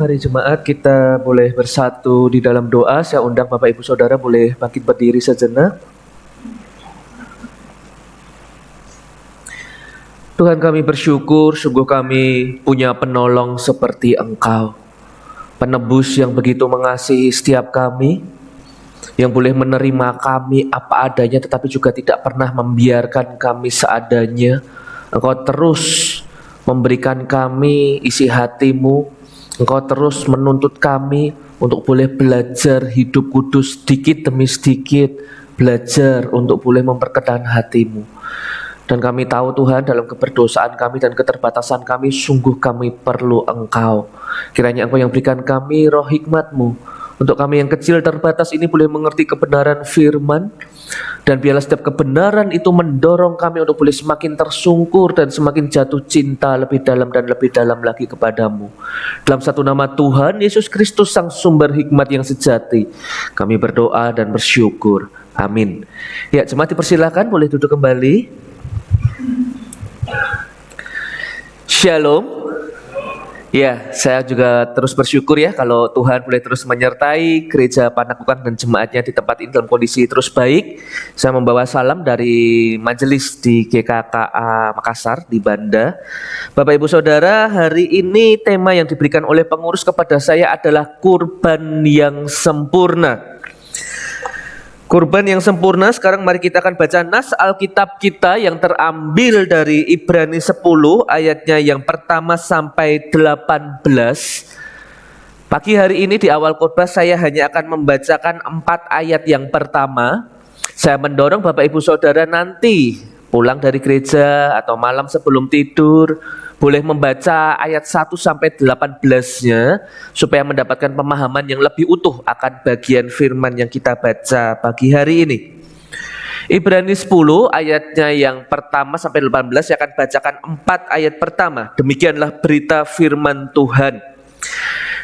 Mari jemaat kita boleh bersatu di dalam doa. Saya undang Bapak Ibu Saudara boleh bangkit berdiri sejenak. Tuhan, kami bersyukur, sungguh kami punya penolong seperti Engkau. Penebus yang begitu mengasihi setiap kami, yang boleh menerima kami apa adanya tetapi juga tidak pernah membiarkan kami seadanya. Engkau terus memberikan kami isi hati-Mu. Engkau terus menuntut kami untuk boleh belajar hidup kudus sedikit demi sedikit, belajar untuk boleh memperkenan hati-Mu. Dan kami tahu Tuhan, dalam keberdosaan kami dan keterbatasan kami, sungguh kami perlu Engkau. Kiranya Engkau yang berikan kami roh hikmat-Mu, untuk kami yang kecil terbatas ini boleh mengerti kebenaran firman. Dan biarlah setiap kebenaran itu mendorong kami untuk boleh semakin tersungkur dan semakin jatuh cinta lebih dalam dan lebih dalam lagi kepadamu. Dalam satu nama Tuhan Yesus Kristus, Sang Sumber Hikmat yang sejati, kami berdoa dan bersyukur. Amin. Ya, jemaat dipersilakan boleh duduk kembali. Shalom. Ya, saya juga terus bersyukur ya kalau Tuhan boleh terus menyertai gereja Panakukan dan jemaatnya di tempat ini dalam kondisi terus baik. Saya membawa salam dari majelis di GKKA Makassar di Banda. Bapak Ibu Saudara, hari ini tema yang diberikan oleh pengurus kepada saya adalah kurban yang sempurna. Kurban yang sempurna. Sekarang mari kita akan baca nas Alkitab kita yang terambil dari Ibrani 10 ayatnya yang pertama sampai 18. Pagi hari ini di awal khotbah saya hanya akan membacakan 4 ayat yang pertama. Saya mendorong Bapak Ibu Saudara nanti pulang dari gereja atau malam sebelum tidur boleh membaca ayat 1 sampai 18-nya supaya mendapatkan pemahaman yang lebih utuh akan bagian firman yang kita baca pagi hari ini. Ibrani 10 ayatnya yang pertama sampai 18, saya akan bacakan 4 ayat pertama. Demikianlah berita firman Tuhan.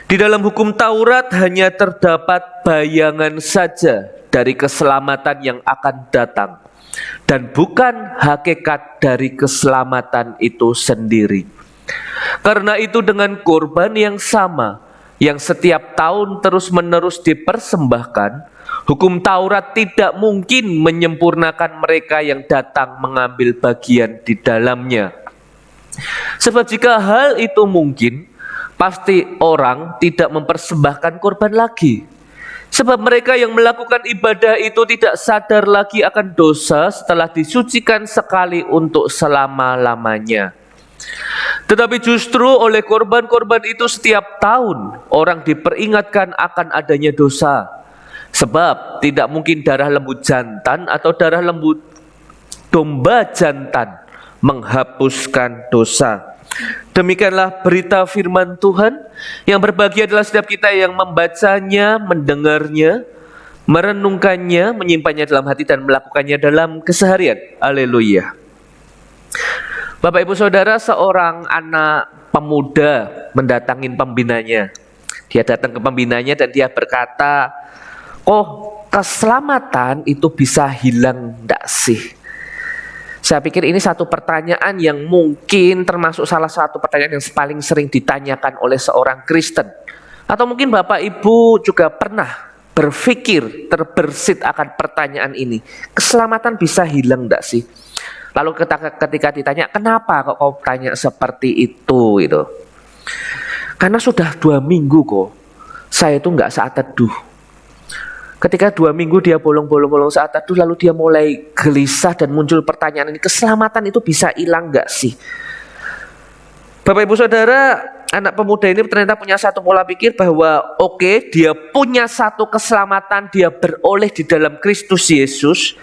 Di dalam hukum Taurat hanya terdapat bayangan saja dari keselamatan yang akan datang, dan bukan hakikat dari keselamatan itu sendiri. Karena itu dengan kurban yang sama, yang setiap tahun terus-menerus dipersembahkan, hukum Taurat tidak mungkin menyempurnakan mereka yang datang mengambil bagian di dalamnya. Sebab jika hal itu mungkin, pasti orang tidak mempersembahkan kurban lagi. Sebab mereka yang melakukan ibadah itu tidak sadar lagi akan dosa setelah disucikan sekali untuk selama-lamanya. Tetapi justru oleh korban-korban itu setiap tahun orang diperingatkan akan adanya dosa. Sebab tidak mungkin darah lembu jantan atau darah lembu domba jantan menghapuskan dosa. Demikianlah berita firman Tuhan. Yang berbahagia adalah setiap kita yang membacanya, mendengarnya, merenungkannya, menyimpannya dalam hati dan melakukannya dalam keseharian. Haleluya. Bapak Ibu Saudara, seorang anak pemuda mendatangin pembinanya. Dia datang ke pembinanya dan dia berkata, "Oh, keselamatan itu bisa hilang enggak sih?" Saya pikir ini satu pertanyaan yang mungkin termasuk salah satu pertanyaan yang paling sering ditanyakan oleh seorang Kristen. Atau mungkin Bapak Ibu juga pernah berpikir, terbersit akan pertanyaan ini. Keselamatan bisa hilang enggak sih? Lalu ketika ditanya, kenapa kok kau tanya seperti itu? Gitu. Karena sudah 2 minggu kok, saya itu enggak saat teduh. Ketika 2 minggu dia bolong-bolong saat teduh, lalu dia mulai gelisah dan muncul pertanyaan ini, keselamatan itu bisa hilang enggak sih? Bapak Ibu Saudara, anak pemuda ini ternyata punya satu pola pikir bahwa oke, dia punya satu keselamatan, dia beroleh di dalam Kristus Yesus.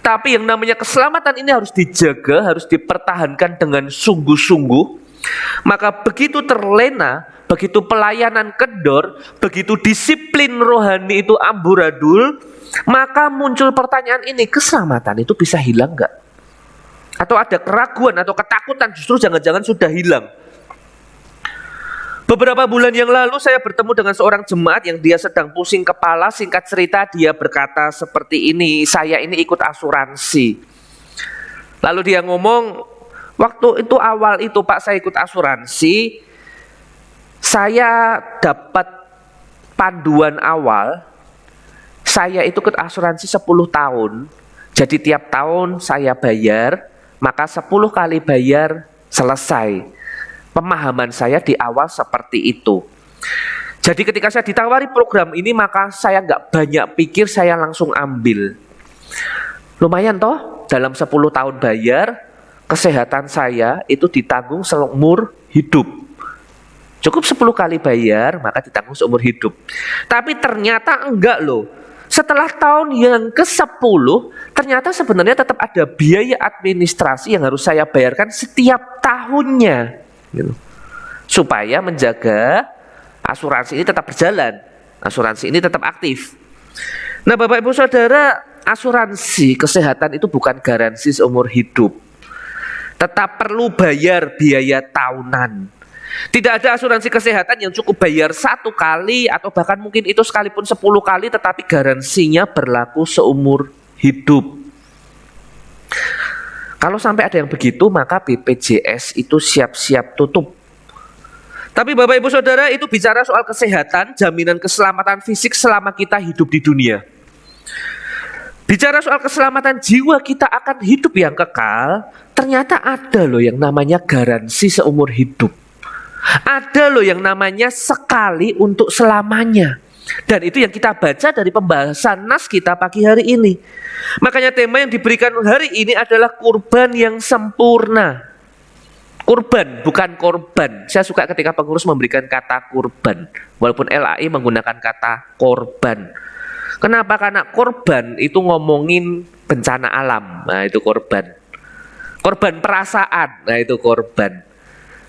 Tapi yang namanya keselamatan ini harus dijaga, harus dipertahankan dengan sungguh-sungguh. Maka begitu terlena, begitu pelayanan kendor, begitu disiplin rohani itu amburadul, maka muncul pertanyaan ini, keselamatan itu bisa hilang enggak? Atau ada keraguan atau ketakutan justru jangan-jangan sudah hilang. Beberapa bulan yang lalu saya bertemu dengan seorang jemaat yang dia sedang pusing kepala. Singkat cerita dia berkata seperti ini, saya ini ikut asuransi. Lalu dia ngomong, waktu itu awal itu Pak saya ikut asuransi, saya dapat panduan awal, saya itu ikut asuransi 10 tahun. Jadi tiap tahun saya bayar, maka 10 kali bayar selesai. Pemahaman saya di awal seperti itu. Jadi ketika saya ditawari program ini, maka saya nggak banyak pikir, saya langsung ambil. Lumayan toh, dalam 10 tahun bayar, kesehatan saya itu ditanggung seumur hidup. Cukup 10 kali bayar, maka ditanggung seumur hidup. Tapi ternyata enggak loh. Setelah tahun yang ke-10, ternyata sebenarnya tetap ada biaya administrasi yang harus saya bayarkan setiap tahunnya. Gitu. Supaya menjaga asuransi ini tetap berjalan, asuransi ini tetap aktif. Nah, Bapak Ibu Saudara, asuransi kesehatan itu bukan garansi seumur hidup. Tetap perlu bayar biaya tahunan. Tidak ada asuransi kesehatan yang cukup bayar 1 kali atau bahkan mungkin itu sekalipun 10 kali, tetapi garansinya berlaku seumur hidup. Kalau sampai ada yang begitu, maka BPJS itu siap-siap tutup. Tapi Bapak Ibu Saudara, itu bicara soal kesehatan, jaminan keselamatan fisik selama kita hidup di dunia. Bicara soal keselamatan jiwa kita akan hidup yang kekal, ternyata ada loh yang namanya garansi seumur hidup. Ada loh yang namanya sekali untuk selamanya. Dan itu yang kita baca dari pembahasan nas kita pagi hari ini. Makanya tema yang diberikan hari ini adalah kurban yang sempurna. Kurban, bukan korban. Saya suka ketika pengurus memberikan kata kurban, walaupun LAI menggunakan kata korban. Kenapa? Karena korban itu ngomongin bencana alam. Nah, itu korban. Korban perasaan. Nah, itu korban.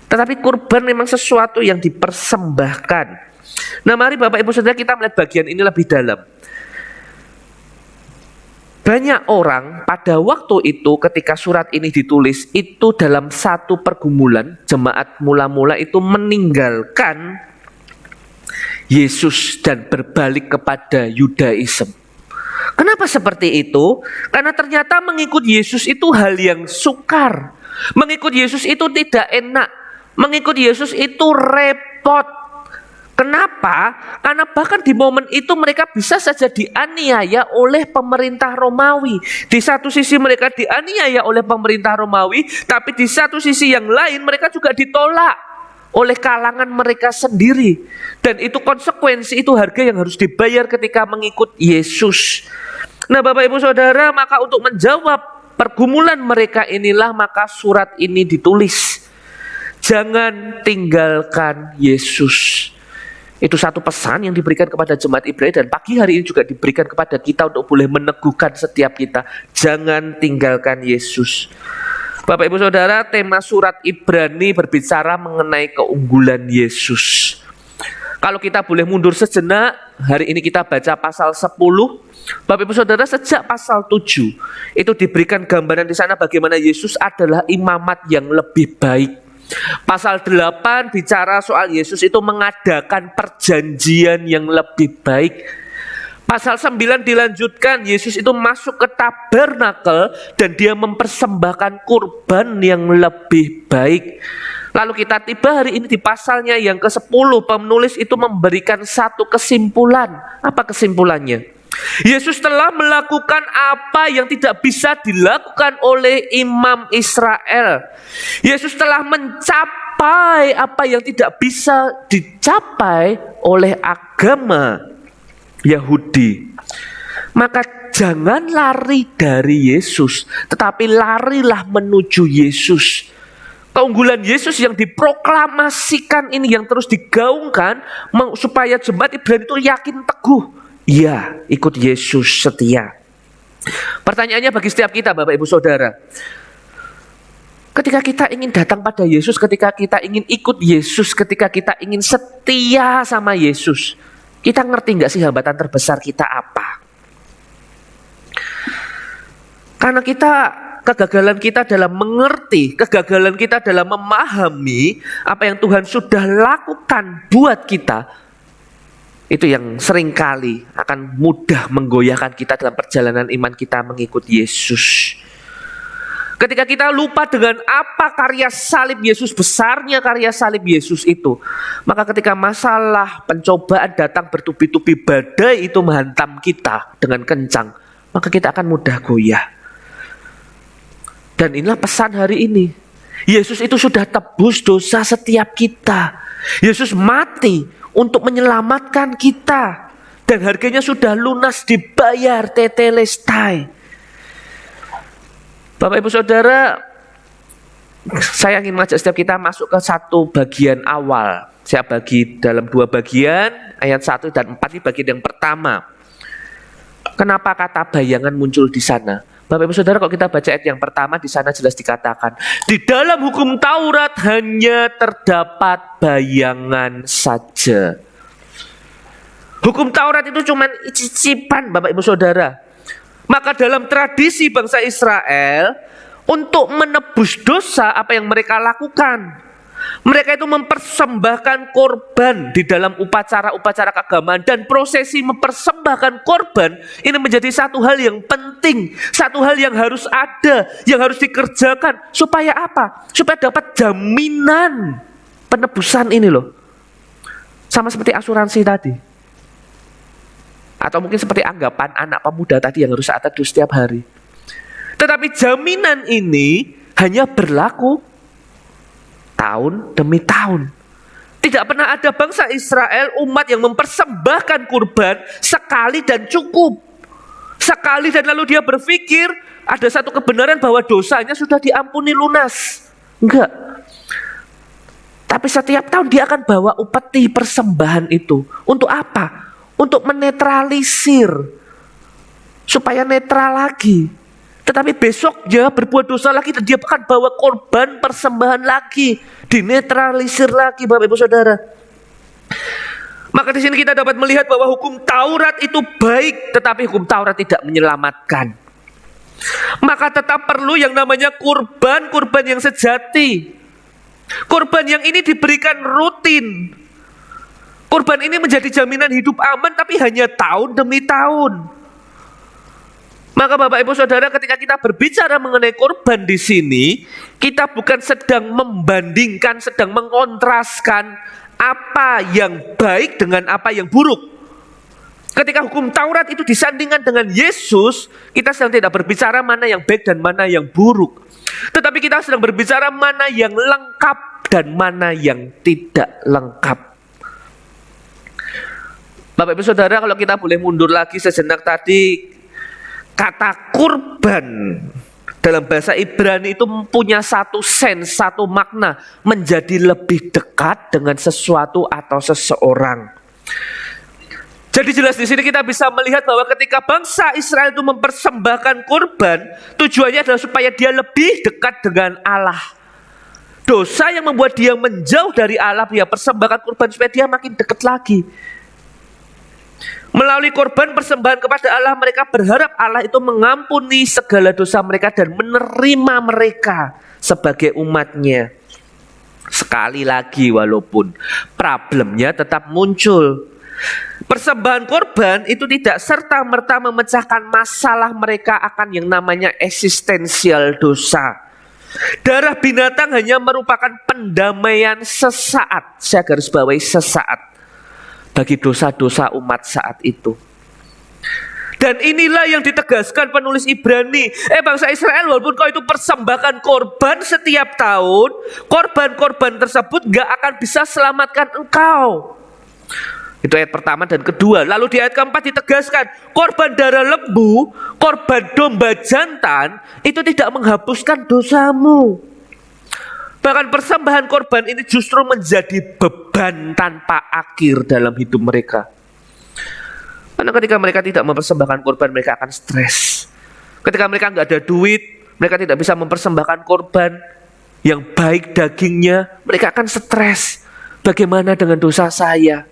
Tetapi kurban memang sesuatu yang dipersembahkan. Nah, mari Bapak Ibu Saudara kita melihat bagian ini lebih dalam. Banyak orang pada waktu itu ketika surat ini ditulis, itu dalam satu pergumulan, jemaat mula-mula itu meninggalkan Yesus dan berbalik kepada Yudaisme. Kenapa seperti itu? Karena ternyata mengikut Yesus itu hal yang sukar. Mengikut Yesus itu tidak enak. Mengikut Yesus itu repot. Kenapa? Karena bahkan di momen itu mereka bisa saja dianiaya oleh pemerintah Romawi. Di satu sisi mereka dianiaya oleh pemerintah Romawi, tapi di satu sisi yang lain mereka juga ditolak oleh kalangan mereka sendiri. Dan itu konsekuensi, itu harga yang harus dibayar ketika mengikut Yesus. Nah, Bapak Ibu Saudara, maka untuk menjawab pergumulan mereka inilah maka surat ini ditulis. Jangan tinggalkan Yesus. Itu satu pesan yang diberikan kepada jemaat Ibrani dan pagi hari ini juga diberikan kepada kita untuk boleh meneguhkan setiap kita. Jangan tinggalkan Yesus. Bapak Ibu Saudara, tema surat Ibrani berbicara mengenai keunggulan Yesus. Kalau kita boleh mundur sejenak, hari ini kita baca pasal 10. Bapak Ibu Saudara, sejak pasal 7 itu diberikan gambaran di sana bagaimana Yesus adalah imamat yang lebih baik. Pasal 8 bicara soal Yesus itu mengadakan perjanjian yang lebih baik. Pasal 9 dilanjutkan, Yesus itu masuk ke tabernakel dan dia mempersembahkan kurban yang lebih baik. Lalu kita tiba hari ini di pasalnya yang ke-10, penulis itu memberikan satu kesimpulan. Apa kesimpulannya? Yesus telah melakukan apa yang tidak bisa dilakukan oleh imam Israel. Yesus telah mencapai apa yang tidak bisa dicapai oleh agama Yahudi. Maka jangan lari dari Yesus, tetapi larilah menuju Yesus. Keunggulan Yesus yang diproklamasikan ini, yang terus digaungkan supaya jemaat Ibrani itu yakin teguh. Iya, ikut Yesus setia. Pertanyaannya bagi setiap kita, Bapak Ibu Saudara, ketika kita ingin datang pada Yesus, ketika kita ingin ikut Yesus, ketika kita ingin setia sama Yesus, kita ngerti nggak sih hambatan terbesar kita apa? Karena kegagalan kita dalam mengerti, kegagalan kita dalam memahami apa yang Tuhan sudah lakukan buat kita, itu yang seringkali akan mudah menggoyahkan kita dalam perjalanan iman kita mengikut Yesus. Ketika kita lupa dengan apa karya salib Yesus, besarnya karya salib Yesus itu, maka ketika masalah pencobaan datang bertubi-tubi, badai itu menghantam kita dengan kencang, maka kita akan mudah goyah. Dan inilah pesan hari ini. Yesus itu sudah tebus dosa setiap kita. Yesus mati untuk menyelamatkan kita. Dan harganya sudah lunas dibayar, tetelestai. Bapak Ibu Saudara, saya ingin mengajak setiap kita masuk ke satu bagian awal. Saya bagi dalam dua bagian, ayat 1 dan 4 ini bagian yang pertama. Kenapa kata bayangan muncul di sana? Bapak Ibu Saudara, kalau kita baca ayat yang pertama, di sana jelas dikatakan, di dalam hukum Taurat hanya terdapat bayangan saja. Hukum Taurat itu cuma cicipan, Bapak Ibu Saudara. Maka dalam tradisi bangsa Israel, untuk menebus dosa, apa yang mereka lakukan? Mereka itu mempersembahkan korban di dalam upacara-upacara keagamaan. Dan prosesi mempersembahkan korban ini menjadi satu hal yang penting, satu hal yang harus ada, yang harus dikerjakan. Supaya apa? Supaya dapat jaminan penebusan ini loh. Sama seperti asuransi tadi. Atau mungkin seperti anggapan anak pemuda tadi yang harus saat teduh setiap hari. Tetapi jaminan ini hanya berlaku tahun demi tahun. Tidak pernah ada bangsa Israel, umat yang mempersembahkan kurban sekali dan cukup. Sekali dan lalu dia berpikir ada satu kebenaran bahwa dosanya sudah diampuni lunas. Enggak. Tapi setiap tahun dia akan bawa upeti persembahan itu. Untuk apa? Untuk menetralisir, supaya netral lagi. Tetapi besoknya berbuat dosa lagi dan dia akan bawa korban persembahan lagi, dinetralisir lagi, Bapak Ibu Saudara. Maka di sini kita dapat melihat bahwa hukum Taurat itu baik, tetapi hukum Taurat tidak menyelamatkan. Maka tetap perlu yang namanya kurban yang sejati. Kurban yang ini diberikan rutin. Kurban ini menjadi jaminan hidup aman, tapi hanya tahun demi tahun. Maka Bapak Ibu Saudara, ketika kita berbicara mengenai kurban di sini, kita bukan sedang membandingkan, sedang mengontraskan apa yang baik dengan apa yang buruk. Ketika hukum Taurat itu disandingkan dengan Yesus, kita sedang tidak berbicara mana yang baik dan mana yang buruk. Tetapi kita sedang berbicara mana yang lengkap dan mana yang tidak lengkap. Bapak Ibu Saudara, kalau kita boleh mundur lagi sejenak tadi, kata kurban dalam bahasa Ibrani itu punya satu sense, satu makna, menjadi lebih dekat dengan sesuatu atau seseorang. Jadi jelas di sini kita bisa melihat bahwa ketika bangsa Israel itu mempersembahkan kurban, tujuannya adalah supaya dia lebih dekat dengan Allah. Dosa yang membuat dia menjauh dari Allah, dia persembahkan kurban supaya dia makin dekat lagi. Melalui korban persembahan kepada Allah, mereka berharap Allah itu mengampuni segala dosa mereka dan menerima mereka sebagai umatnya. Sekali lagi, walaupun problemnya tetap muncul. Persembahan korban itu tidak serta-merta memecahkan masalah mereka akan yang namanya eksistensial dosa. Darah binatang hanya merupakan pendamaian sesaat. Saya garis bawahi sesaat. Bagi dosa-dosa umat saat itu. Dan inilah yang ditegaskan penulis Ibrani. Bangsa Israel, walaupun kau itu persembahkan korban setiap tahun, korban-korban tersebut gak akan bisa selamatkan engkau. Itu ayat pertama dan kedua. Lalu di ayat keempat ditegaskan, korban darah lembu, korban domba jantan, itu tidak menghapuskan dosamu. Bahkan persembahan korban ini justru menjadi beban tanpa akhir dalam hidup mereka. Karena ketika mereka tidak mempersembahkan korban, mereka akan stres. Ketika mereka nggak ada duit, mereka tidak bisa mempersembahkan korban yang baik dagingnya, mereka akan stres. Bagaimana dengan dosa saya?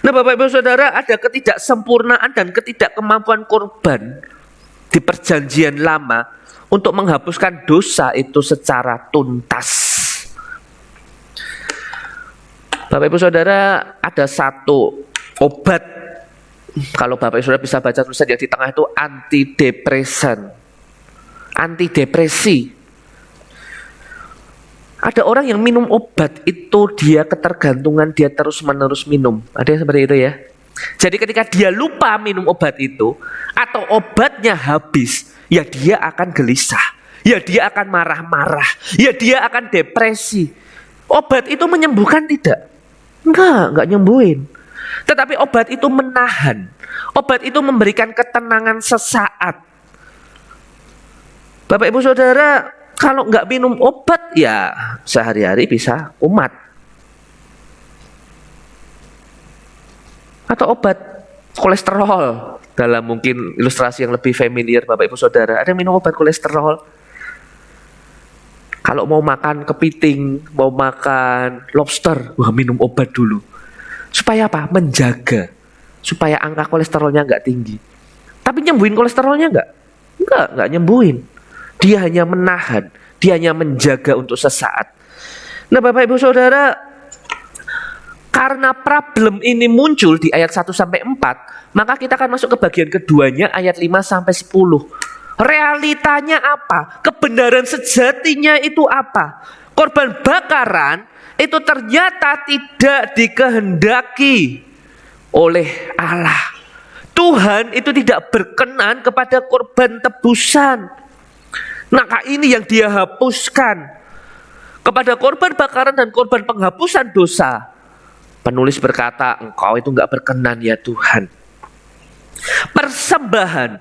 Nah, Bapak Ibu Saudara, ada ketidaksempurnaan dan ketidakkemampuan korban di perjanjian lama untuk menghapuskan dosa itu secara tuntas. Bapak Ibu Saudara, ada satu obat, kalau Bapak Ibu Saudara bisa baca tulisan yang di tengah itu, antidepresan. antidepresi. Ada orang yang minum obat itu dia ketergantungan, dia terus-menerus minum. Ada yang seperti itu ya. Jadi ketika dia lupa minum obat itu atau obatnya habis, ya dia akan gelisah, ya dia akan marah-marah, ya dia akan depresi. Obat itu menyembuhkan tidak? Enggak nyembuhin. Tetapi obat itu menahan. Obat itu memberikan ketenangan sesaat. Bapak Ibu Saudara, kalau nggak minum obat ya sehari-hari bisa kumat. Atau obat kolesterol, dalam mungkin ilustrasi yang lebih familiar Bapak Ibu Saudara. Ada yang minum obat kolesterol. Kalau mau makan kepiting, mau makan lobster, wah minum obat dulu. Supaya apa? Menjaga. Supaya angka kolesterolnya nggak tinggi. Tapi nyembuhin kolesterolnya nggak? Nggak nyembuhin. Dia hanya menahan, dia hanya menjaga untuk sesaat. Nah Bapak Ibu Saudara, karena problem ini muncul di ayat 1-4, maka kita akan masuk ke bagian keduanya ayat 5-10. Realitanya apa? Kebenaran sejatinya itu apa? Korban bakaran itu ternyata tidak dikehendaki oleh Allah. Tuhan itu tidak berkenan kepada korban tebusan. Maka ini yang dia hapuskan. Kepada korban bakaran dan korban penghapusan dosa, penulis berkata, engkau itu enggak berkenan ya Tuhan. Persembahan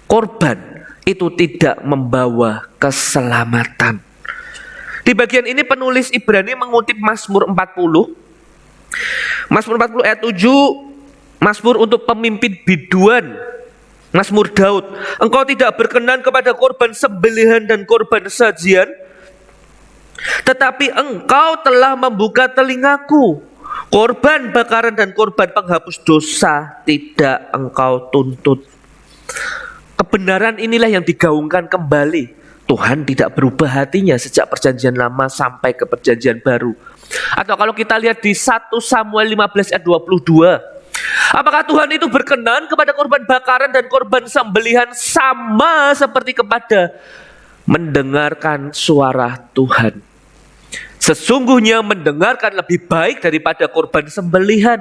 korban itu tidak membawa keselamatan. Di bagian ini penulis Ibrani mengutip Mazmur 40. Mazmur 40 ayat 7, Mazmur untuk pemimpin biduan. Mazmur Daud, engkau tidak berkenan kepada korban sembelihan dan korban sajian, tetapi engkau telah membuka telingaku. Korban bakaran dan korban penghapus dosa tidak engkau tuntut. Kebenaran inilah yang digaungkan kembali. Tuhan tidak berubah hatinya sejak perjanjian lama sampai ke perjanjian baru. Atau kalau kita lihat di 1 Samuel 15 ayat 22, apakah Tuhan itu berkenan kepada korban bakaran dan korban sembelihan sama seperti kepada mendengarkan suara Tuhan? Sesungguhnya mendengarkan lebih baik daripada korban sembelihan,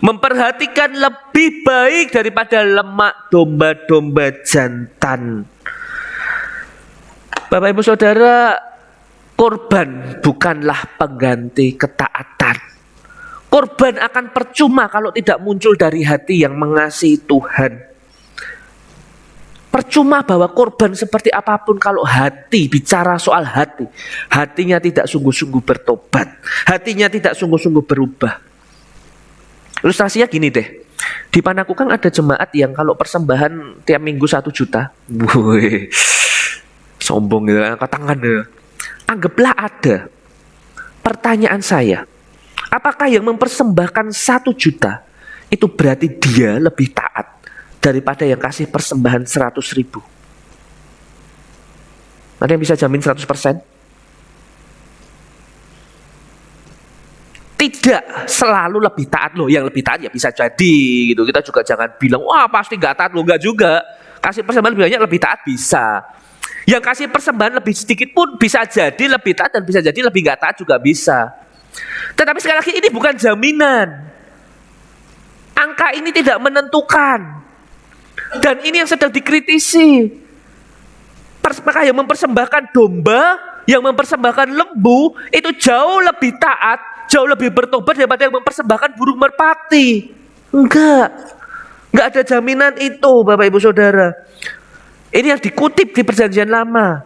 memperhatikan lebih baik daripada lemak domba-domba jantan. Bapak Ibu Saudara, korban bukanlah pengganti ketaatan. Korban akan percuma kalau tidak muncul dari hati yang mengasihi Tuhan. Percuma bawa korban seperti apapun kalau hati, bicara soal hati, hatinya tidak sungguh-sungguh bertobat, hatinya tidak sungguh-sungguh berubah. Ilustrasinya gini deh, di Panakukang ada jemaat yang kalau persembahan tiap minggu 1 juta. Wih, sombong gitu, angkat tangan ya. Anggaplah ada. Pertanyaan saya, apakah yang mempersembahkan 1 juta itu berarti dia lebih taat daripada yang kasih persembahan 100.000? Ada yang bisa jamin 100%? Tidak selalu lebih taat loh. Yang lebih taat ya bisa jadi gitu. Kita juga jangan bilang wah pasti gak taat loh, enggak juga. Kasih persembahan lebih banyak lebih taat bisa. Yang kasih persembahan lebih sedikit pun bisa jadi lebih taat dan bisa jadi lebih gak taat juga bisa. Tetapi sekali lagi ini bukan jaminan. Angka ini tidak menentukan. Dan ini yang sedang dikritisi. Maka yang mempersembahkan domba, yang mempersembahkan lembu itu jauh lebih taat, jauh lebih bertobat daripada yang mempersembahkan burung merpati. Enggak ada jaminan itu Bapak Ibu Saudara. Ini yang dikutip di perjanjian lama.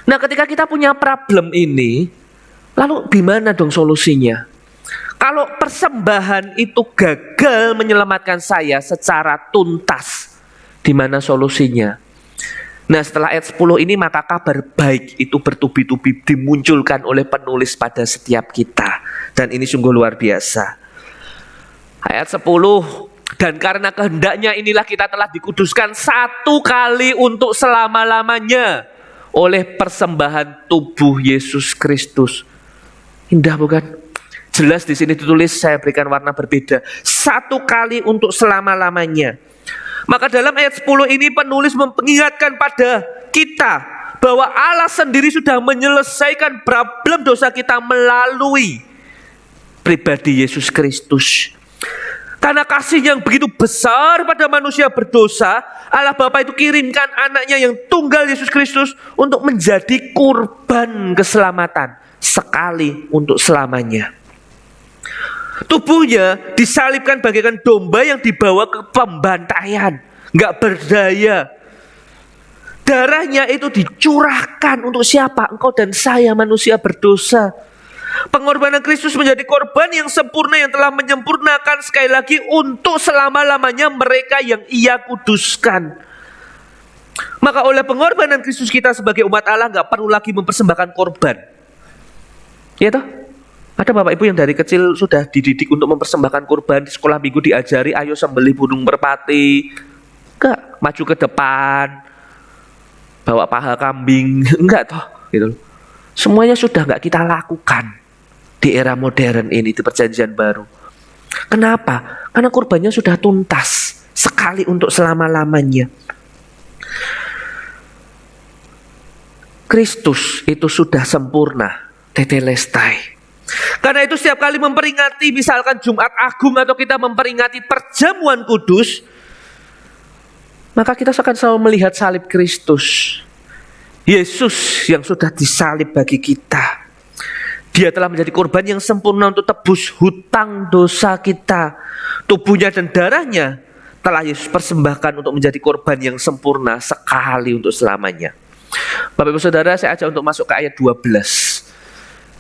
Nah ketika kita punya problem ini, lalu gimana dong solusinya? Kalau persembahan itu gagal menyelamatkan saya secara tuntas, di mana solusinya? Nah setelah ayat 10 ini maka kabar baik itu bertubi-tubi dimunculkan oleh penulis pada setiap kita. Dan ini sungguh luar biasa. Ayat 10, dan karena kehendaknya inilah kita telah dikuduskan 1 kali untuk selama-lamanya oleh persembahan tubuh Yesus Kristus. Indah bukan? Jelas di sini ditulis, saya berikan warna berbeda. 1 kali untuk selama-lamanya. Maka dalam ayat 10 ini penulis mengingatkan pada kita bahwa Allah sendiri sudah menyelesaikan problem dosa kita melalui pribadi Yesus Kristus. Karena kasih yang begitu besar pada manusia berdosa, Allah Bapa itu kirimkan anaknya yang tunggal Yesus Kristus untuk menjadi kurban keselamatan sekali untuk selamanya. Tubuhnya disalibkan bagaikan domba yang dibawa ke pembantaian, nggak berdaya. Darahnya itu dicurahkan untuk siapa? Engkau dan saya manusia berdosa. Pengorbanan Kristus menjadi korban yang sempurna yang telah menyempurnakan sekali lagi untuk selama-lamanya mereka yang Ia kuduskan. Maka oleh pengorbanan Kristus kita sebagai umat Allah nggak perlu lagi mempersembahkan korban. Ya toh? Ada bapak ibu yang dari kecil sudah dididik untuk mempersembahkan kurban, di sekolah minggu diajari ayo sembelih burung merpati. Enggak, maju ke depan, bawa paha kambing, enggak toh gitu. Semuanya sudah enggak kita lakukan di era modern ini, di perjanjian baru. Kenapa? Karena kurbannya sudah tuntas, sekali untuk selama-lamanya. Kristus itu sudah sempurna, tetelestai. Karena itu setiap kali memperingati misalkan Jumat Agung atau kita memperingati perjamuan kudus, maka kita akan selalu melihat salib Kristus. Yesus yang sudah disalib bagi kita. Dia telah menjadi korban yang sempurna untuk tebus hutang dosa kita. Tubuhnya dan darahnya telah Yesus persembahkan untuk menjadi korban yang sempurna sekali untuk selamanya. Bapak Ibu Saudara, saya ajak untuk masuk ke ayat 12.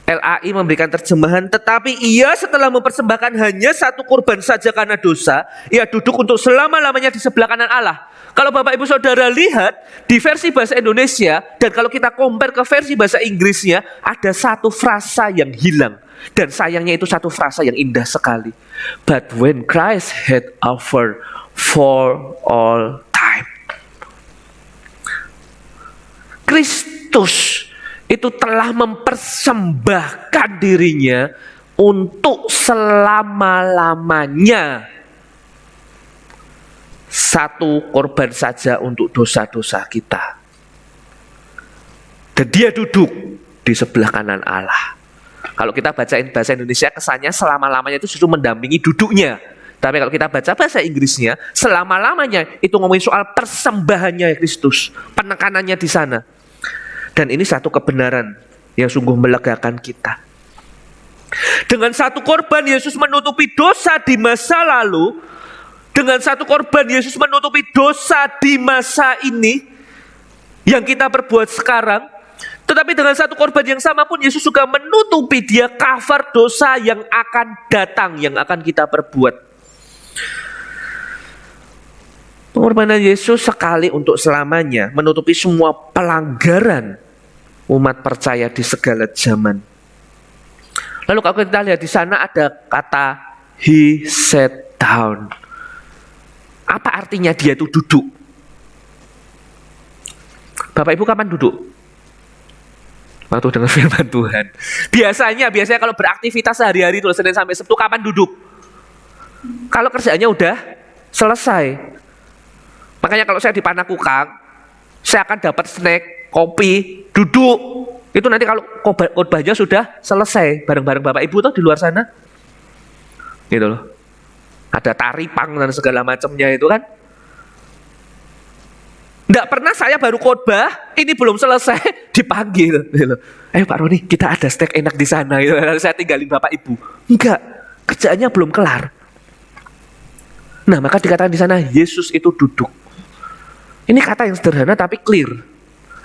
LAI memberikan terjemahan, tetapi ia setelah mempersembahkan hanya satu kurban saja karena dosa, ia duduk untuk selama-lamanya di sebelah kanan Allah. Kalau Bapak Ibu Saudara lihat di versi bahasa Indonesia, dan kalau kita compare ke versi bahasa Inggrisnya, ada satu frasa yang hilang. Dan sayangnya itu satu frasa yang indah sekali. But when Christ had offered for all time. Kristus itu telah mempersembahkan dirinya untuk selama-lamanya. Satu korban saja untuk dosa-dosa kita. Dan dia duduk di sebelah kanan Allah. Kalau kita bacain bahasa Indonesia, kesannya selama-lamanya itu justru mendampingi duduknya. Tapi kalau kita baca bahasa Inggrisnya, selama-lamanya itu ngomongin soal persembahannya Kristus, penekanannya di sana. Dan ini satu kebenaran yang sungguh melegakan kita. Dengan satu korban Yesus menutupi dosa di masa lalu. Dengan satu korban Yesus menutupi dosa di masa ini yang kita perbuat sekarang. Tetapi dengan satu korban yang sama pun Yesus juga menutupi, dia cover dosa yang akan datang, yang akan kita perbuat. Pengorbanan Yesus sekali untuk selamanya menutupi semua pelanggaran umat percaya di segala zaman. Lalu kalau kita lihat di sana ada kata He sat down. Apa artinya dia itu duduk? Bapak Ibu kapan duduk? Waktu dengar firman Tuhan. Biasanya kalau beraktivitas sehari-hari itu Senin sampai Sabtu kapan duduk? Kalau kerjaannya udah selesai. Makanya kalau saya di Panakukang, saya akan dapat snack, kopi, duduk. Itu nanti kalau khotbahnya sudah selesai bareng-bareng Bapak Ibu tuh di luar sana. Gitu loh. Ada tari pang dan segala macamnya itu kan. Nggak pernah saya baru khotbah, ini belum selesai, dipanggil. Gitu. Ayo Pak Roni, kita ada snack enak di sana. Gitu. Saya tinggalin Bapak Ibu. Enggak, kerjaannya belum kelar. Nah maka dikatakan di sana Yesus itu duduk. Ini kata yang sederhana tapi clear.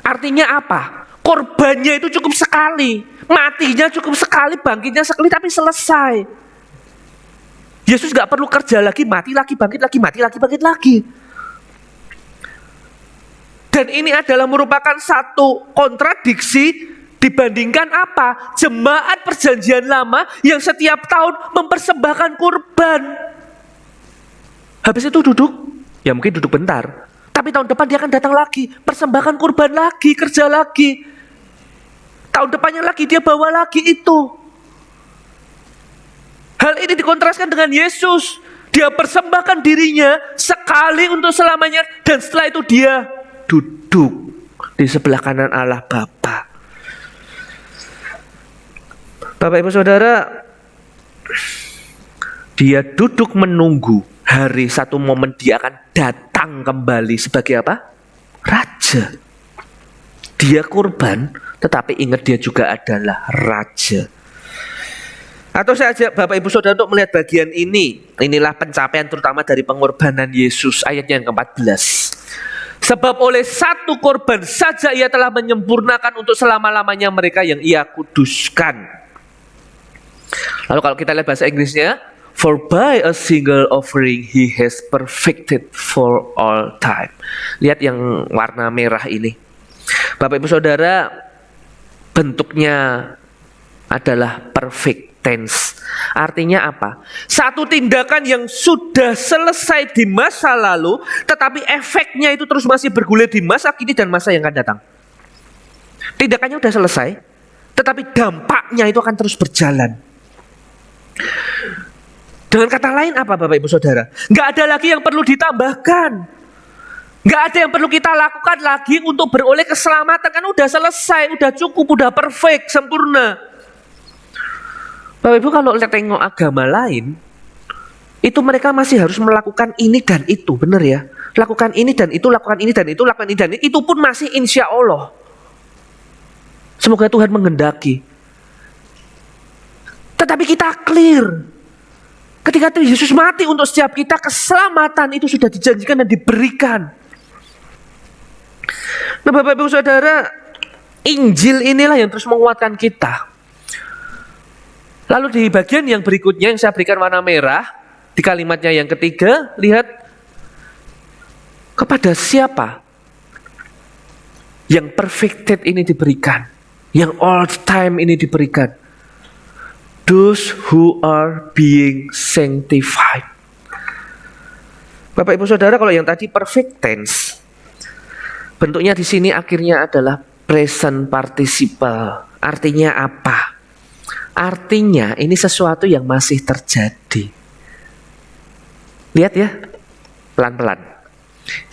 Artinya apa? Korbannya itu cukup sekali, matinya cukup sekali, bangkitnya sekali, tapi selesai. Yesus gak perlu kerja lagi, mati lagi, bangkit lagi, mati lagi, bangkit lagi. Dan ini adalah merupakan satu kontradiksi dibandingkan apa? Jemaat perjanjian lama yang setiap tahun mempersembahkan kurban. Habis itu duduk, ya mungkin duduk bentar. Tapi tahun depan dia akan datang lagi, persembahkan kurban lagi, kerja lagi. Tahun depannya lagi dia bawa lagi itu. Hal ini dikontraskan dengan Yesus. Di Dia persembahkan dirinya sekali untuk selamanya, dan setelah itu dia duduk di sebelah kanan Allah Bapa. Bapak Ibu Saudara, dia duduk menunggu hari satu momen dia akan datang kembali sebagai apa? Raja. Dia kurban, tetapi ingat dia juga adalah raja. Atau saya ajak Bapak Ibu Saudara untuk melihat bagian ini. Inilah pencapaian terutama dari pengorbanan Yesus, ayatnya yang ke-14. Sebab oleh satu korban saja ia telah menyempurnakan untuk selama-lamanya mereka yang ia kuduskan. Lalu kalau kita lihat bahasa Inggrisnya, for by a single offering he has perfected for all time. Lihat yang warna merah ini. Bapak Ibu Saudara, bentuknya adalah perfect tense. Artinya apa? Satu tindakan yang sudah selesai di masa lalu, tetapi efeknya itu terus masih bergulir di masa kini dan masa yang akan datang. Tindakannya sudah selesai, tetapi dampaknya itu akan terus berjalan. Dengan kata lain apa Bapak Ibu Saudara? Nggak ada lagi yang perlu ditambahkan. Nggak ada yang perlu kita lakukan lagi untuk beroleh keselamatan. Kan udah selesai, udah cukup, udah perfect, sempurna. Bapak Ibu kalau kita tengok agama lain, itu mereka masih harus melakukan ini dan itu, benar ya? Lakukan ini dan itu, lakukan ini dan itu, lakukan ini dan itu pun masih insya Allah. Semoga Tuhan menghendaki. Tetapi kita clear. Ketika Yesus mati untuk setiap kita, keselamatan itu sudah dijanjikan dan diberikan. Nah Bapak Ibu Saudara, Injil inilah yang terus menguatkan kita. Lalu di bagian yang berikutnya yang saya berikan warna merah, di kalimatnya yang ketiga, lihat kepada siapa yang perfected ini diberikan, yang all time ini diberikan. Those who are being sanctified. Bapak Ibu Saudara, kalau yang tadi perfect tense, bentuknya di sini akhirnya adalah present participle. Artinya apa? Artinya ini sesuatu yang masih terjadi. Lihat ya, pelan-pelan.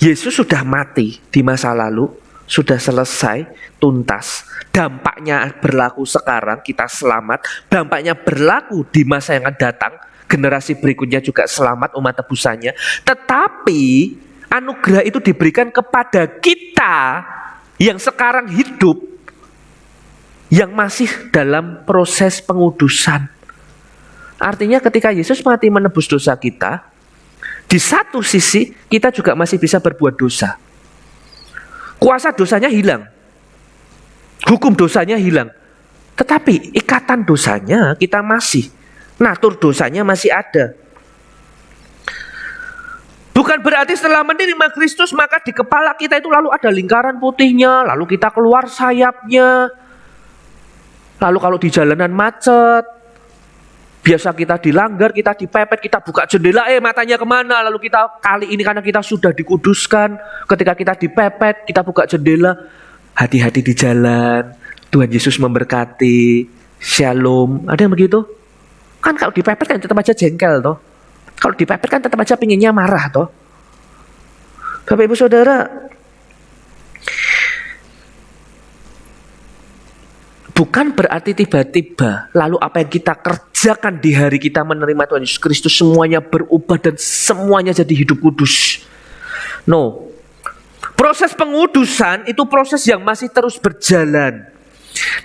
Yesus sudah mati di masa lalu, sudah selesai, tuntas. Dampaknya berlaku sekarang, kita selamat. Dampaknya berlaku di masa yang akan datang, generasi berikutnya juga selamat umat tebusannya. Tetapi anugerah itu diberikan kepada kita yang sekarang hidup, yang masih dalam proses pengudusan. Artinya ketika Yesus mati menebus dosa kita, di satu sisi kita juga masih bisa berbuat dosa. Kuasa dosanya hilang, hukum dosanya hilang, tetapi ikatan dosanya kita masih, natur dosanya masih ada. Bukan berarti setelah menerima Kristus maka di kepala kita itu lalu ada lingkaran putihnya, lalu kita keluar sayapnya. Lalu kalau di jalanan macet, biasa kita dilanggar, kita dipepet, kita buka jendela, matanya kemana? Lalu kita kali ini karena kita sudah dikuduskan, ketika kita dipepet, kita buka jendela, hati-hati di jalan, Tuhan Yesus memberkati, shalom. Ada yang begitu? Kan kalau dipepet kan tetap aja jengkel toh. Kalau dipepet kan tetap aja pinginnya marah toh. Bapak Ibu Saudara, bukan berarti tiba-tiba lalu apa yang kita kerjakan di hari kita menerima Tuhan Yesus Kristus semuanya berubah dan semuanya jadi hidup kudus. No. Proses pengudusan itu proses yang masih terus berjalan.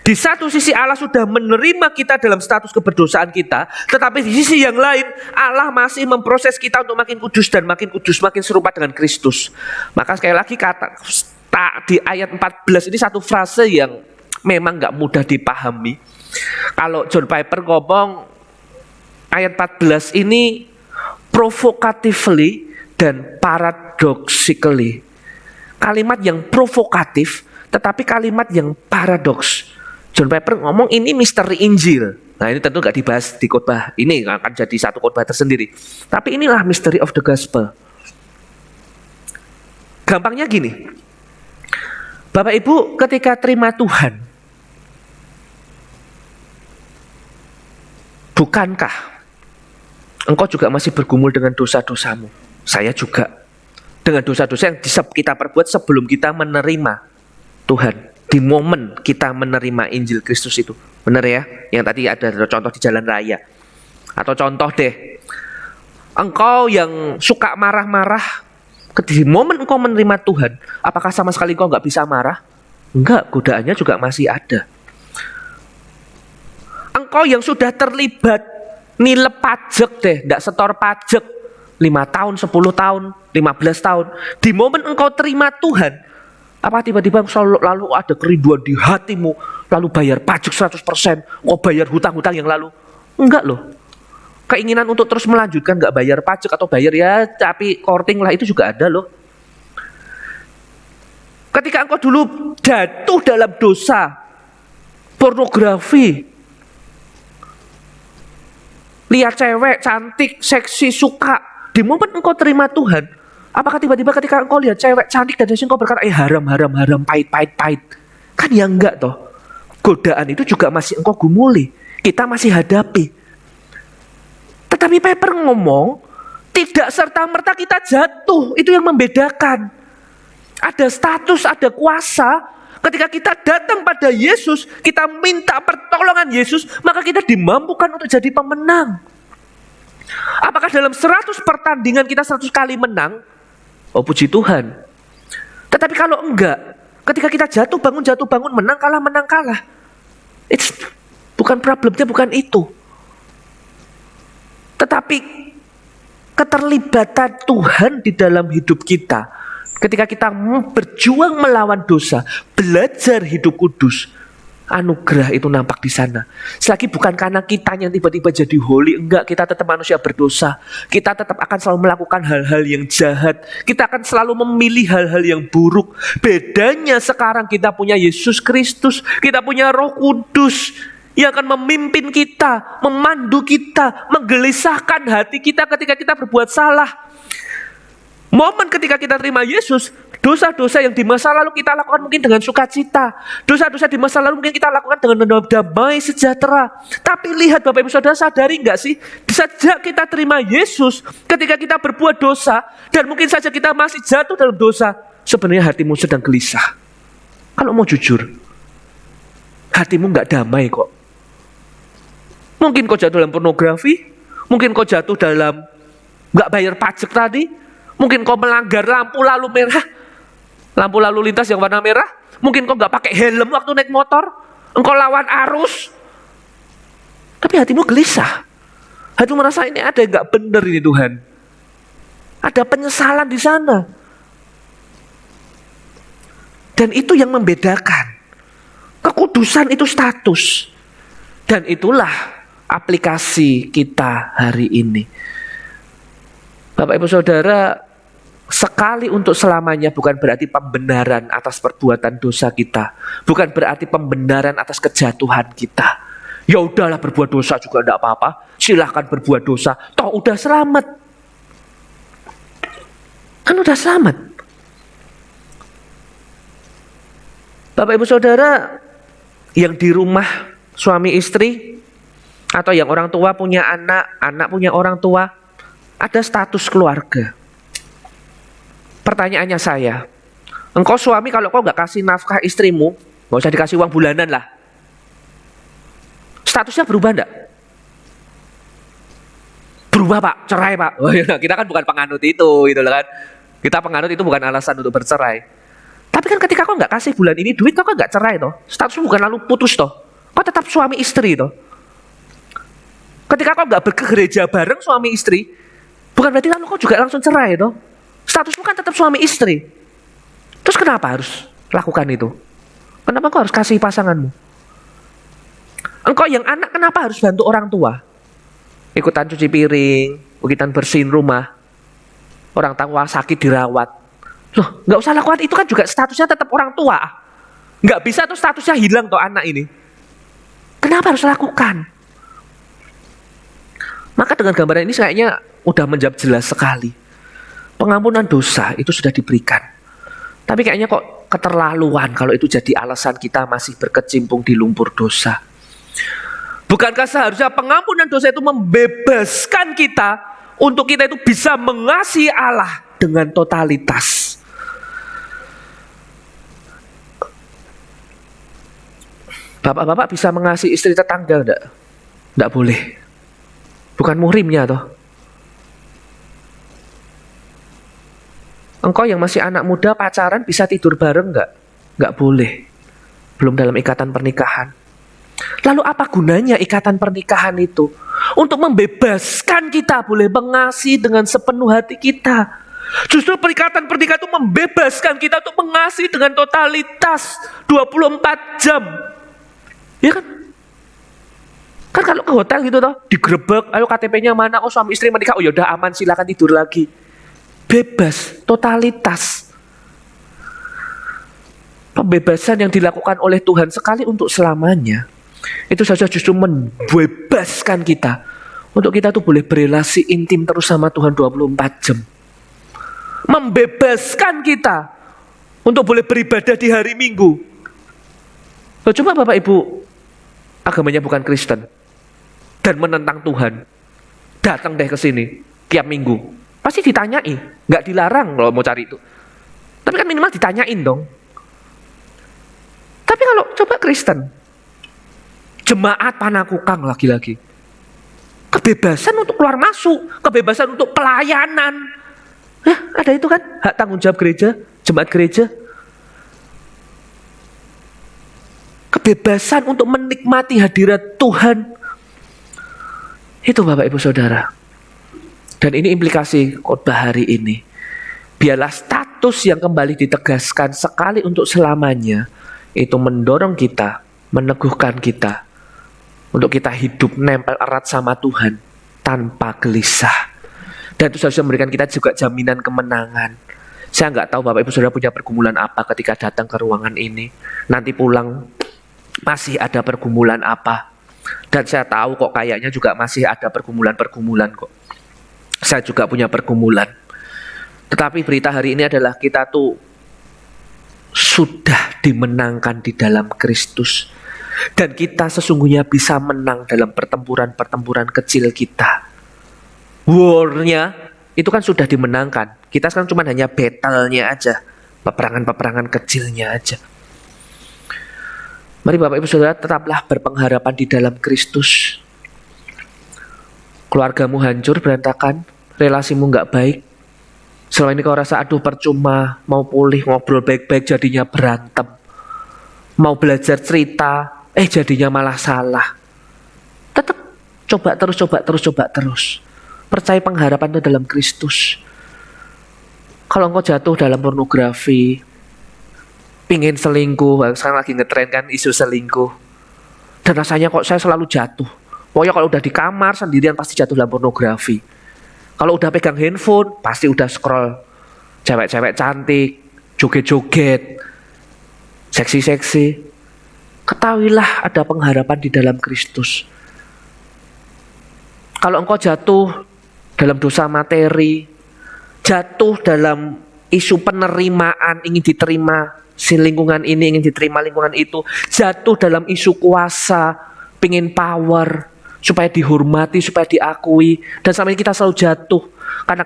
Di satu sisi Allah sudah menerima kita dalam status keberdosaan kita, tetapi di sisi yang lain Allah masih memproses kita untuk makin kudus, makin serupa dengan Kristus. Maka sekali lagi kata di ayat 14 ini satu frase yang memang gak mudah dipahami. Kalau John Piper ngomong ayat 14 ini provocatively dan paradoxically. Kalimat yang provokatif tetapi kalimat yang paradoks. John Piper ngomong ini misteri Injil. Nah ini tentu gak dibahas di khotbah ini, akan jadi satu khotbah tersendiri. Tapi inilah mystery of the gospel. Gampangnya gini, Bapak Ibu ketika terima Tuhan, bukankah engkau juga masih bergumul dengan dosa-dosamu. Saya juga. Dengan dosa-dosa yang kita perbuat sebelum kita menerima Tuhan. Di momen kita menerima Injil Kristus itu. Benar ya? Yang tadi ada contoh di jalan raya. Atau contoh deh, engkau yang suka marah-marah, di momen engkau menerima Tuhan, apakah sama sekali engkau nggak bisa marah? Enggak, godaannya juga masih ada. Engkau yang sudah terlibat nilep pajak deh, nggak setor pajak 5 tahun, 10 tahun, 15 tahun. Di momen engkau terima Tuhan, apa tiba-tiba lalu ada kerinduan di hatimu, lalu bayar pajak 100%, engkau bayar hutang-hutang yang lalu? Enggak loh. Keinginan untuk terus melanjutkan gak bayar pajak atau bayar ya tapi korting lah itu juga ada loh. Ketika engkau dulu jatuh dalam dosa pornografi, lihat cewek cantik, seksi, suka, di momen engkau terima Tuhan, apakah tiba-tiba ketika engkau lihat cewek cantik dan seksi engkau berkata haram, pahit? Kan ya enggak toh. Godaan itu juga masih engkau gumuli, kita masih hadapi. Tetapi Piper ngomong, tidak serta-merta kita jatuh, itu yang membedakan. Ada status, ada kuasa. Ketika kita datang pada Yesus, kita minta pertolongan Yesus, maka kita dimampukan untuk jadi pemenang. Apakah dalam 100 pertandingan kita 100 kali menang? Oh puji Tuhan. Tetapi kalau enggak, ketika kita jatuh bangun, menang kalah. It's bukan problemnya, bukan itu. Tetapi keterlibatan Tuhan di dalam hidup kita, ketika kita berjuang melawan dosa, belajar hidup kudus, anugerah itu nampak di sana. Selagi bukan karena kita yang tiba-tiba jadi holy, enggak, kita tetap manusia berdosa. Kita tetap akan selalu melakukan hal-hal yang jahat. Kita akan selalu memilih hal-hal yang buruk. Bedanya sekarang kita punya Yesus Kristus, kita punya Roh Kudus yang akan memimpin kita, memandu kita, menggelisahkan hati kita ketika kita berbuat salah. Momen ketika kita terima Yesus, dosa-dosa yang di masa lalu kita lakukan mungkin dengan sukacita. Dosa-dosa di masa lalu mungkin kita lakukan dengan damai sejahtera. Tapi lihat Bapak Ibu Saudara, sadari enggak sih? Sejak kita terima Yesus, ketika kita berbuat dosa, dan mungkin saja kita masih jatuh dalam dosa, sebenarnya hatimu sedang gelisah. Kalau mau jujur, hatimu enggak damai kok. Mungkin kau jatuh dalam pornografi, mungkin kau jatuh dalam nggak bayar pajak tadi, mungkin kau melanggar lampu lalu lintas yang warna merah, mungkin kau nggak pakai helm waktu naik motor, engkau lawan arus, tapi hatimu gelisah, hatimu merasa ini ada yang nggak benar ini Tuhan, ada penyesalan di sana, dan itu yang membedakan. Kekudusan itu status, dan itulah aplikasi kita hari ini. Bapak Ibu Saudara, sekali untuk selamanya bukan berarti pembenaran atas perbuatan dosa kita, bukan berarti pembenaran atas kejatuhan kita. Ya udahlah, berbuat dosa juga enggak apa-apa, silahkan berbuat dosa, toh udah selamat. Kan udah selamat. Bapak Ibu Saudara, yang di rumah suami istri, atau yang orang tua punya anak, anak punya orang tua, ada status keluarga. Pertanyaannya saya, engkau suami kalau kau nggak kasih nafkah istrimu, nggak usah dikasih uang bulanan lah, statusnya berubah enggak? Berubah Pak, cerai Pak. Oh, ya, kita kan bukan penganut itu, gitu kan? Kita penganut itu bukan alasan untuk bercerai. Tapi kan ketika kau nggak kasih bulan ini duit, kau kan nggak cerai toh? Statusmu bukan lalu putus toh? Kau tetap suami istri toh? Ketika kau nggak ke gereja bareng suami istri, bukan berarti lalu kau juga langsung cerai toh? Statusmu kan tetap suami istri. Terus kenapa harus lakukan itu? Kenapa kau harus kasih pasanganmu? Engkau yang anak kenapa harus bantu orang tua? Ikutan cuci piring, ikutan bersihin rumah. Orang tua sakit dirawat. Loh, nggak usah lakukan itu, kan juga statusnya tetap orang tua. Nggak bisa tuh statusnya hilang tuh anak ini. Kenapa harus lakukan? Maka dengan gambaran ini kayaknya udah menjawab jelas sekali. Pengampunan dosa itu sudah diberikan. Tapi kayaknya kok keterlaluan kalau itu jadi alasan kita masih berkecimpung di lumpur dosa. Bukankah seharusnya pengampunan dosa itu membebaskan kita untuk kita itu bisa mengasihi Allah dengan totalitas? Bapak-bapak bisa mengasihi istri tetangga enggak? Enggak boleh. Bukan muhrimnya toh. Engkau yang masih anak muda pacaran bisa tidur bareng enggak? Enggak boleh. Belum dalam ikatan pernikahan. Lalu apa gunanya ikatan pernikahan itu? Untuk membebaskan kita boleh mengasihi dengan sepenuh hati kita. Justru ikatan pernikahan itu membebaskan kita untuk mengasihi dengan totalitas 24 jam. Ya kan? Kan kalau ke hotel gitu toh, digerebek, ayo KTP-nya mana? Oh suami istri menikah, oh yaudah aman silakan tidur lagi. Bebas, totalitas. Pembebasan yang dilakukan oleh Tuhan sekali untuk selamanya. Itu saja justru membebaskan kita untuk kita tuh boleh berelasi intim terus sama Tuhan 24 jam. Membebaskan kita untuk boleh beribadah di hari Minggu. Loh, coba Bapak Ibu agamanya bukan Kristen dan menentang Tuhan, datang deh ke sini tiap minggu. Pasti ditanyai, nggak dilarang kalau mau cari itu. Tapi kan minimal ditanyain dong. Tapi kalau coba Kristen, jemaat Panakukang lagi-lagi, kebebasan untuk keluar masuk, kebebasan untuk pelayanan. Ada itu kan hak tanggung jawab gereja, jemaat gereja. Kebebasan untuk menikmati hadirat Tuhan. Itu Bapak Ibu Saudara. Dan ini implikasi khotbah hari ini. Biarlah status yang kembali ditegaskan sekali untuk selamanya itu mendorong kita, meneguhkan kita untuk kita hidup nempel erat sama Tuhan tanpa gelisah. Dan itu harusnya memberikan kita juga jaminan kemenangan. Saya nggak tahu Bapak Ibu Saudara punya pergumulan apa ketika datang ke ruangan ini. Nanti pulang masih ada pergumulan apa. Dan saya tahu kok kayaknya juga masih ada pergumulan-pergumulan kok. Saya juga punya pergumulan. Tetapi berita hari ini adalah kita tuh sudah dimenangkan di dalam Kristus. Dan kita sesungguhnya bisa menang dalam pertempuran-pertempuran kecil kita. War-nya itu kan sudah dimenangkan. Kita sekarang cuma hanya battle-nya aja. Peperangan-peperangan kecilnya aja. Mari Bapak Ibu Saudara tetaplah berpengharapan di dalam Kristus. Keluargamu hancur, berantakan, relasimu nggak baik. Selama ini kau rasa aduh percuma, mau pulih, ngobrol baik-baik jadinya berantem. Mau belajar cerita, jadinya malah salah. Tetap coba terus. Percaya pengharapan itu dalam Kristus. Kalau engkau jatuh dalam pornografi, pingin selingkuh, sekarang lagi ngetren kan isu selingkuh. Dan rasanya kok saya selalu jatuh. Pokoknya kalau udah di kamar sendirian pasti jatuh dalam pornografi. Kalau udah pegang handphone, pasti udah scroll. Cewek-cewek cantik, joget-joget, seksi-seksi. Ketahuilah ada pengharapan di dalam Kristus. Kalau engkau jatuh dalam dosa materi, jatuh dalam isu penerimaan, ingin diterima si lingkungan ini, ingin diterima lingkungan itu, jatuh dalam isu kuasa, pingin power, supaya dihormati, supaya diakui. Dan selama ini kita selalu jatuh karena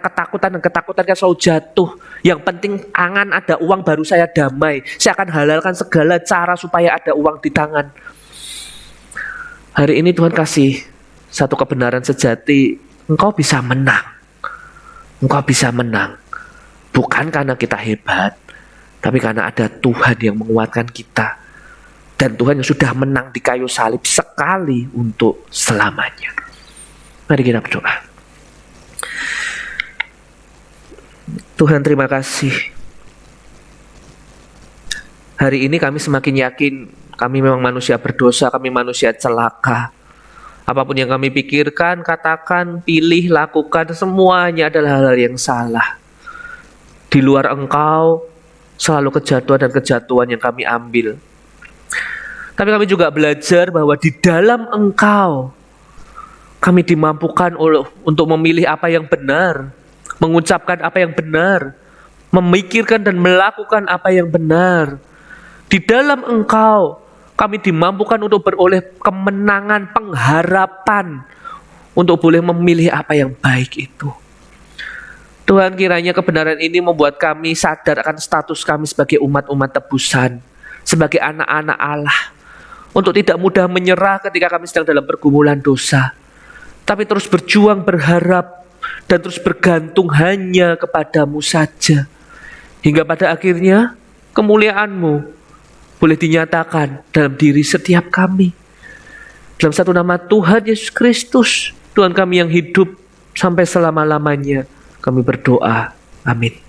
ketakutan kan selalu jatuh. Yang penting angan ada uang baru saya damai. Saya akan halalkan segala cara supaya ada uang di tangan. Hari ini Tuhan kasih satu kebenaran sejati. Engkau bisa menang. Engkau bisa menang. Bukan karena kita hebat, tapi karena ada Tuhan yang menguatkan kita. Dan Tuhan yang sudah menang di kayu salib sekali untuk selamanya. Mari kita berdoa. Tuhan terima kasih. Hari ini kami semakin yakin kami memang manusia berdosa, kami manusia celaka. Apapun yang kami pikirkan, katakan, pilih, lakukan, semuanya adalah hal-hal yang salah. Di luar Engkau, selalu kejatuhan yang kami ambil. Tapi kami juga belajar bahwa di dalam Engkau, kami dimampukan untuk memilih apa yang benar, mengucapkan apa yang benar, memikirkan dan melakukan apa yang benar. Di dalam Engkau, Kami dimampukan untuk beroleh kemenangan, pengharapan, untuk boleh memilih apa yang baik itu. Tuhan, kiranya kebenaran ini membuat kami sadar akan status kami sebagai umat-umat tebusan, sebagai anak-anak Allah, untuk tidak mudah menyerah ketika kami sedang dalam pergumulan dosa, tapi terus berjuang, berharap, dan terus bergantung hanya kepadamu saja, hingga pada akhirnya kemuliaan-Mu boleh dinyatakan dalam diri setiap kami. Dalam satu nama Tuhan Yesus Kristus, Tuhan kami yang hidup sampai selama-lamanya, kami berdoa. Amin.